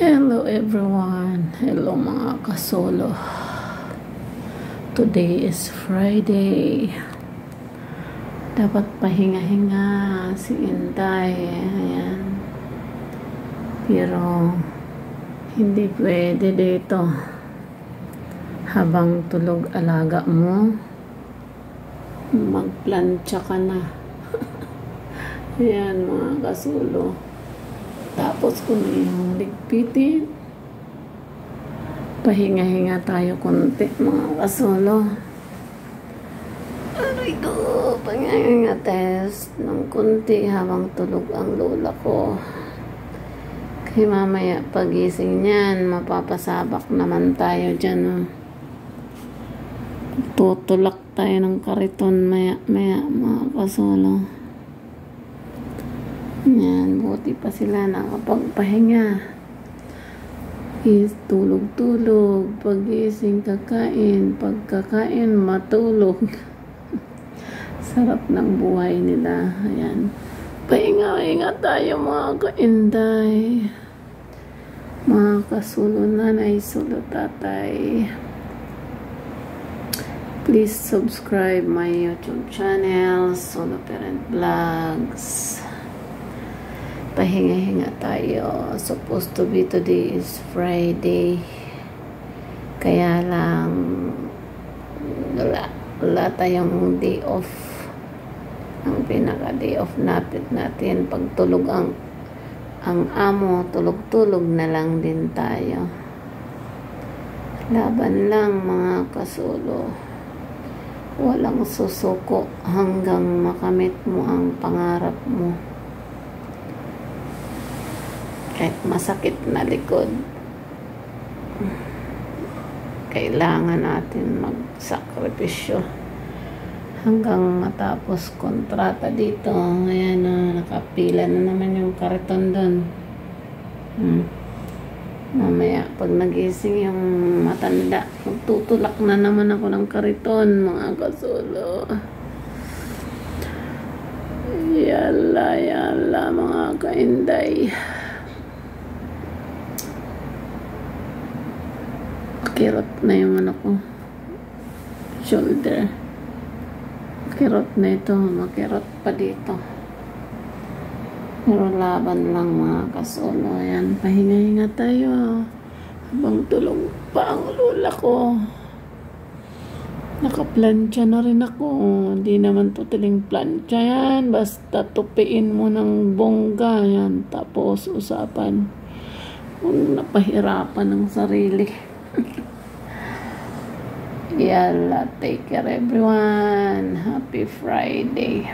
Hello everyone. Hello mga kasolo. Today is Friday. Dapat pahinga-hinga si Inday. Ayan. Pero hindi pwede dito. Habang tulog alaga mo, magplantsa ka na. Ayan mga kasolo. Tapos kung yung ligpitin, pahinga-hinga tayo konti mga kasolo. Aray ko, pahinga-hinga test ng konti habang tulog ang lola ko. Kaya mamaya pagising niyan, mapapasabak naman tayo dyan. Oh. Tutulak tayo ng kariton maya-maya mga kasolo. Yan, buti pa sila nakapagpahinga. Is tulog-tulog, pagising kakain, pagkakain matulog. Sarap ng buhay nila. Ayan. Pahinga-hinga tayo mga kainday. Mga kasulo nanay, sulo tatay. Please subscribe my YouTube channel, Solo Parent Vlogs. Pahinga-hinga tayo. Supposed to be today is Friday. Kaya lang wala tayong day off. Ang pinaka day off natin pag tulog ang amo, tulog-tulog na lang din tayo. Laban lang mga kasulo. Walang susuko hanggang makamit mo ang pangarap mo. Kahit masakit na likod, kailangan natin magsakripisyo hanggang matapos kontrata dito. Ayan o, nakapila na naman yung kariton doon. Mamaya pag nagising yung matanda, magtutulak na naman ako ng kariton mga kasulo. Yala mga kainday. Kirot na yung ano ko, shoulder. Kirot na ito, makirot pa dito. Pero laban lang mga kasolo. Ayan, pahinga-hinga tayo habang tulog pa ang lola ko. Nakaplantsa na rin ako. Hindi naman totaling plantsa yan, basta tupiin mo ng bongga yan, tapos usapan kung napahirapan ng sarili. Yalla, take care everyone. Happy Friday.